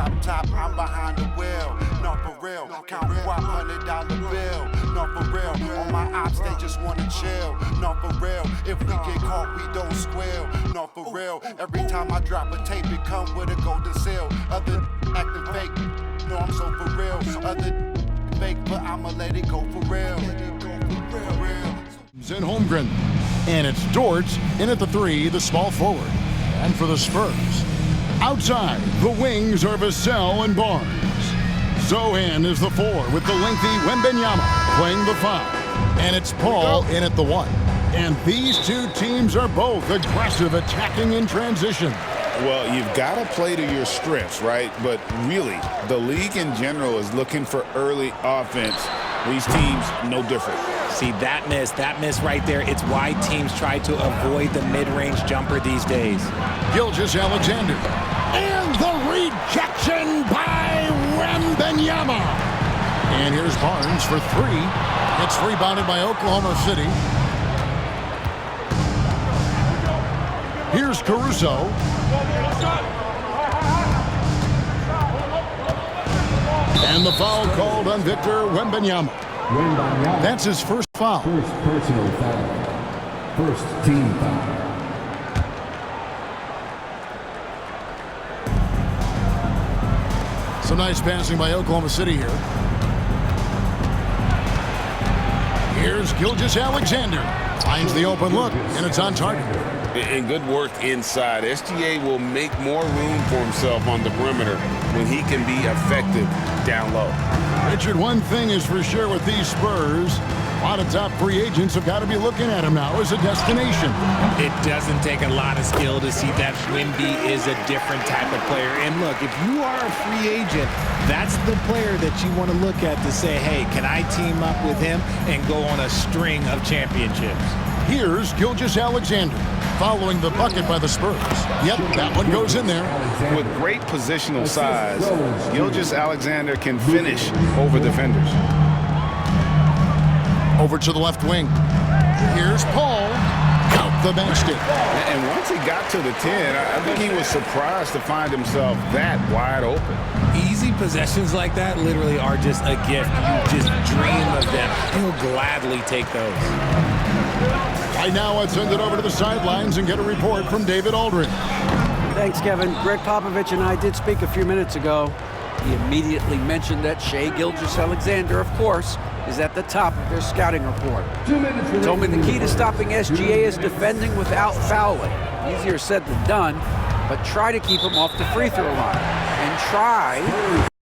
drop top, I'm behind the wheel. No, for real, count guap, $100 bill. No, for real, on my ops, they just wanna chill. No, for real, if we get caught, we don't squeal. No, for real, every time I drop a tape, it come with a golden seal. Other acting fake, no, I'm so for real. Other fake, but I'ma let it go for real. In Holmgren, and it's Dort in at the 3, the small forward. And for the Spurs, outside, the wings are Vassell and Barnes. Zohan is the 4 with the lengthy Wembanyama playing the 5. And it's Paul in at the 1. And these two teams are both aggressive, attacking in transition. Well, you've got to play to your strengths, right? But really, the league in general is looking for early offense. These teams, no different. See, that miss right there, it's why teams try to avoid the mid-range jumper these days. Gilgeous-Alexander. And the rejection by Wembanyama. And here's Barnes for 3. It's rebounded by Oklahoma City. Here's Caruso. And the foul called on Victor Wembanyama. That's his first foul. First personal foul. First team foul. Some nice passing by Oklahoma City here. Here's Gilgeous-Alexander. Finds the open look, and it's on target. And good work inside. SGA will make more room for himself on the perimeter when he can be effective down low. Richard, one thing is for sure with these Spurs, a lot of top free agents have got to be looking at him now as a destination. It doesn't take a lot of skill to see that Wemby is a different type of player. And look, if you are a free agent, that's the player that you want to look at to say, hey, can I team up with him and go on a string of championships? Here's Gilgeous-Alexander following the bucket by the Spurs. Yep, that one goes in there. With great positional size, Gilgeous-Alexander can finish over defenders. Over to the left wing. Here's Paul. Count the basket. And once he got to the 10, I think he was surprised to find himself that wide open. Easy possessions like that literally are just a gift. You just dream of them. He'll gladly take those. Right now, let's send it over to the sidelines and get a report from David Aldridge. Thanks, Kevin. Greg Popovich and I did speak a few minutes ago. He immediately mentioned that Shai Gilgeous-Alexander, of course, is at the top of their scouting report. He told me the key to stopping SGA is defending without fouling. Easier said than done, but try to keep him off the free throw line. And try,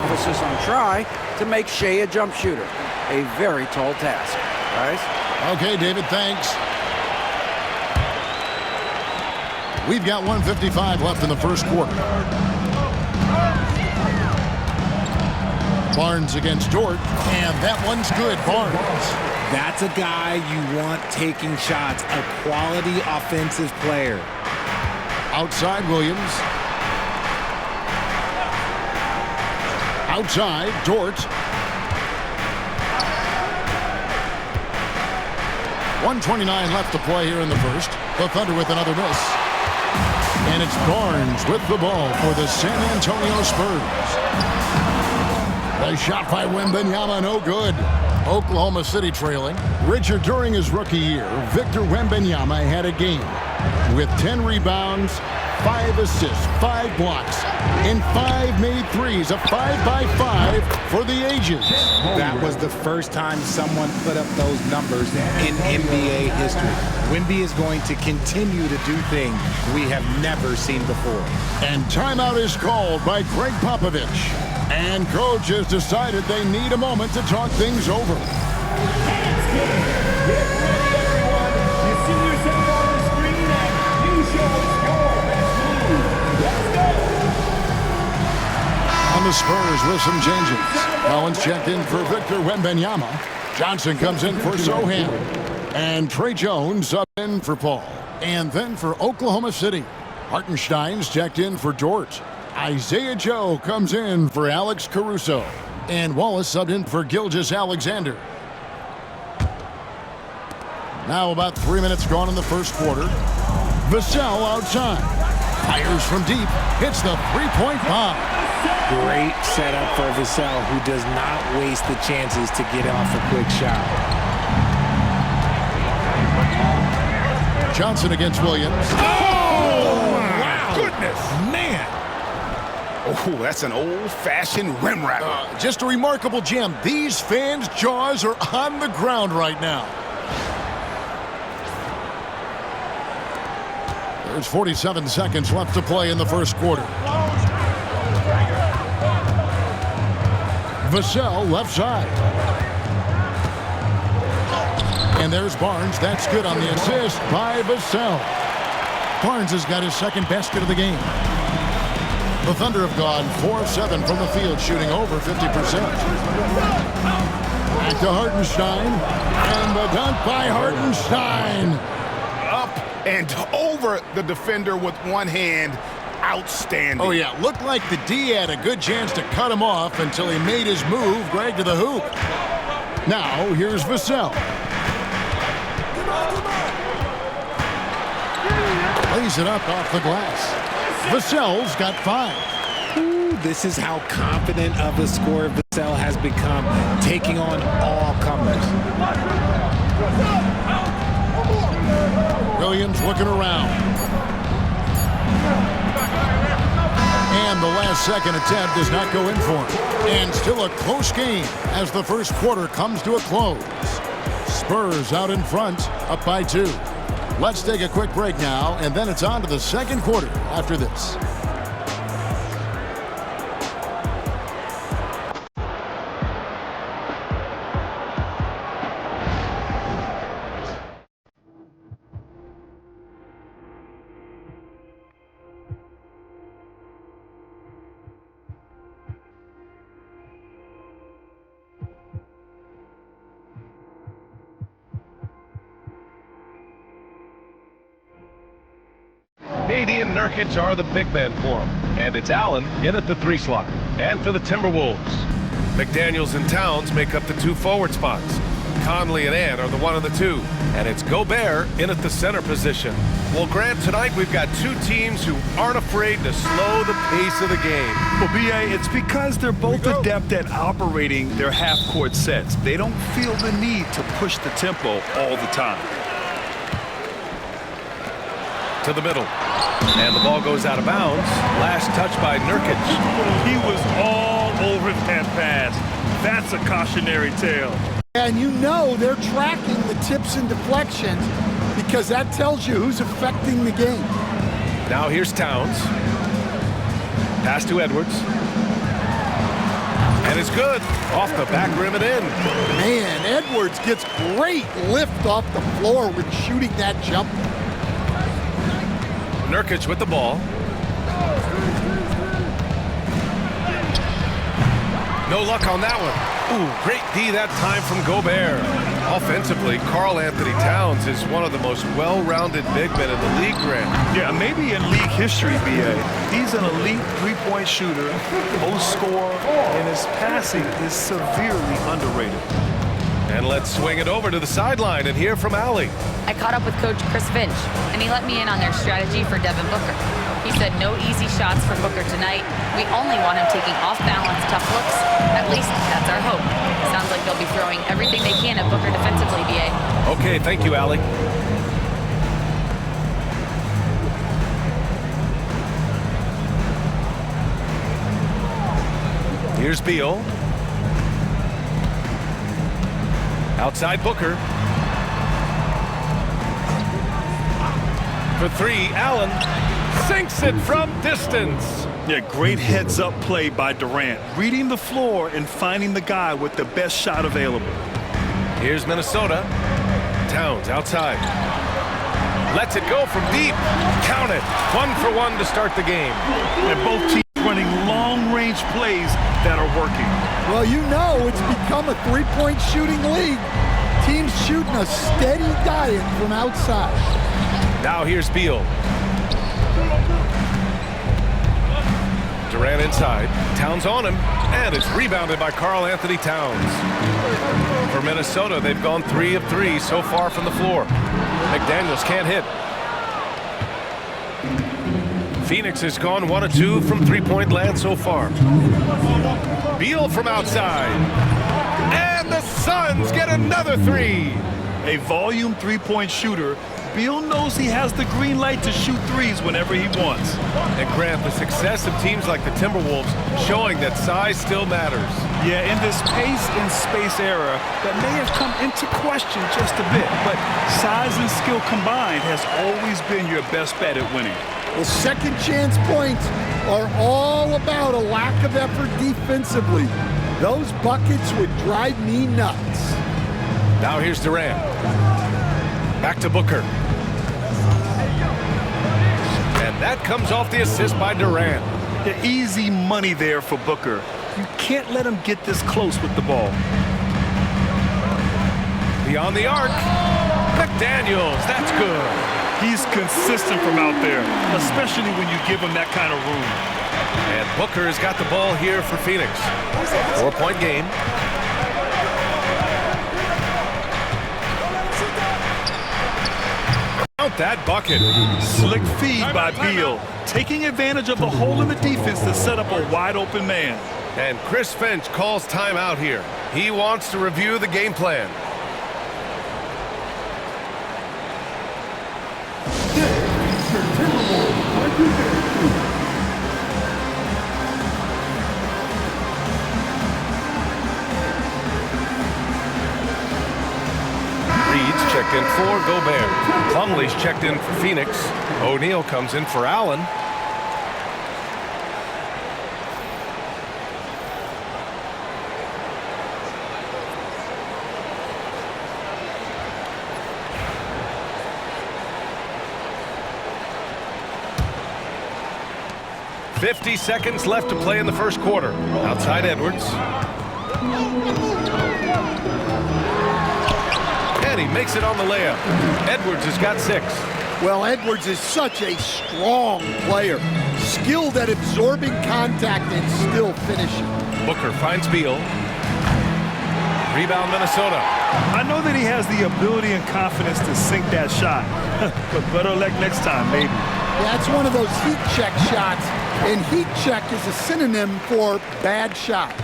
emphasis on try, to make Shai a jump shooter. A very tall task, guys. Okay, David, thanks. We've got 1:55 left in the first quarter. Barnes against Dort, and that one's good. Barnes. That's a guy you want taking shots, a quality offensive player. Outside, Williams. Outside, Dort. 1:29 left to play here in the first. The Thunder with another miss. And it's Barnes with the ball for the San Antonio Spurs. A shot by Wembanyama, no good. Oklahoma City trailing. Richard, during his rookie year, Victor Wembanyama had a game with 10 rebounds, 5 assists, 5 blocks, and 5 made threes, a 5-by-5 for the ages. That was the first time someone put up those numbers in NBA history. Wemby is going to continue to do things we have never seen before. And timeout is called by Greg Popovich. And coach has decided they need a moment to talk things over. On the Spurs with some changes. Collins checked in for Victor Wembanyama. Johnson comes in for Zohan. And Trey Jones up in for Paul. And then for Oklahoma City, Hartenstein's checked in for Dort. Isaiah Joe comes in for Alex Caruso. And Wallace subbed in for Gilgeous-Alexander. Now about 3 minutes gone in the first quarter. Vassell outside. Fires from deep. Hits the three-point bomb. Great setup for Vassell, who does not waste the chances to get off a quick shot. Johnson against Williams. Oh, my goodness. Man. Oh, that's an old-fashioned rim wrapper. Just a remarkable gem. These fans' jaws are on the ground right now. There's 47 seconds left to play in the first quarter. Vassell left side. And there's Barnes. That's good on the assist by Vassell. Barnes has got his second basket of the game. The Thunder have gone 4 of 7 from the field, shooting over 50%. Back to Hartenstein. And the dunk by Hartenstein. Up and over the defender with one hand. Outstanding. Oh, yeah. Looked like the D had a good chance to cut him off until he made his move, right to the hoop. Now, here's Vassell. Lays it up off the glass. Vassell's got 5. Ooh, this is how confident of a scorer Vassell has become, taking on all comers. Williams looking around. And the last second attempt does not go in for him. And still a close game as the first quarter comes to a close. Spurs out in front, up by 2. Let's take a quick break now, and then it's on to the second quarter after this. Beatty and Nurkic are the big men for him. And it's Allen in at the 3 slot. And for the Timberwolves, McDaniels and Towns make up the 2 forward spots. Conley and Ant are the 1 and the 2. And it's Gobert in at the center position. Well, Grant, tonight we've got 2 teams who aren't afraid to slow the pace of the game. Well, B.A., it's because they're both adept at operating their half-court sets. They don't feel the need to push the tempo all the time. To the middle. And the ball goes out of bounds. Last touch by Nurkic. He was all over that pass. That's a cautionary tale. And you know they're tracking the tips and deflections because that tells you who's affecting the game. Now here's Towns. Pass to Edwards. And it's good. Off the back rim and in. Man, Edwards gets great lift off the floor when shooting that jumper. Nurkic with the ball. No luck on that one. Ooh, great D that time from Gobert. Offensively, Karl Anthony Towns is one of the most well-rounded big men in the league, Grant. Yeah, maybe in league history, B.A. He's an elite three-point shooter, post scorer, and his passing is severely underrated. And let's swing it over to the sideline and hear from Allie. I caught up with Coach Chris Finch, and he let me in on their strategy for Devin Booker. He said no easy shots for Booker tonight. We only want him taking off-balance tough looks. At least that's our hope. Sounds like they'll be throwing everything they can at Booker defensively, B.A. Okay, thank you, Allie. Here's Beal. Outside Booker. For 3, Allen sinks it from distance. Yeah, great heads-up play by Durant. Reading the floor and finding the guy with the best shot available. Here's Minnesota. Towns outside. Lets it go from deep. Count it. 1 for 1 to start the game. And both teams running long-range plays that are working. Well, you know it's become a three-point shooting league. Teams shooting a steady diet from outside. Now here's Beal. Durant inside. Towns on him. And it's rebounded by Karl Anthony Towns. For Minnesota, they've gone 3 of 3 so far from the floor. McDaniels can't hit. Phoenix has gone 1 of 2 from three-point land so far. Beal from outside. And the Suns get another three. A volume three-point shooter, Beal knows he has the green light to shoot threes whenever he wants. And Grant, the success of teams like the Timberwolves showing that size still matters. Yeah, in this pace and space era, that may have come into question just a bit, but size and skill combined has always been your best bet at winning. Well, second chance points are all about a lack of effort defensively. Those buckets would drive me nuts. Now here's Durant. Back to Booker. And that comes off the assist by Durant. The easy money there for Booker. You can't let him get this close with the ball. Beyond the arc. McDaniels, that's good. He's consistent from out there, especially when you give him that kind of room. And Booker has got the ball here for Phoenix. 4-point game. Count that bucket. Slick feed by Beal, taking advantage of the hole in the defense to set up a wide-open man. And Chris Finch calls timeout here. He wants to review the game plan. Reed's checked in for Gobert. Plumlee's checked in for Phoenix. O'Neal comes in for Allen. .50 seconds left to play in the first quarter. Outside Edwards. And he makes it on the layup. Edwards has got 6. Well, Edwards is such a strong player. Skilled at absorbing contact and still finishing. Booker finds Beal. Rebound Minnesota. I know that he has the ability and confidence to sink that shot. But better luck next time, maybe. Yeah, it's one of those heat check shots. And heat check is a synonym for bad shot.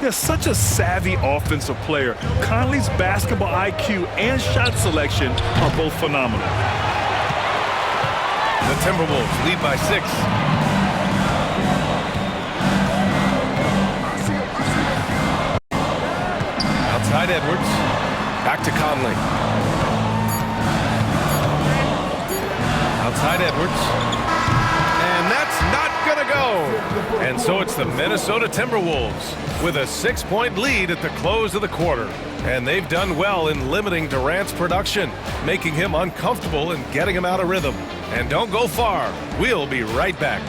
They're such a savvy offensive player. Conley's basketball IQ and shot selection are both phenomenal. The Timberwolves lead by 6. Outside Edwards. Back to Conley. Outside Edwards. And that's not gonna go. And so it's the Minnesota Timberwolves with a 6-point lead at the close of the quarter. And they've done well in limiting Durant's production, making him uncomfortable and getting him out of rhythm. And don't go far. We'll be right back.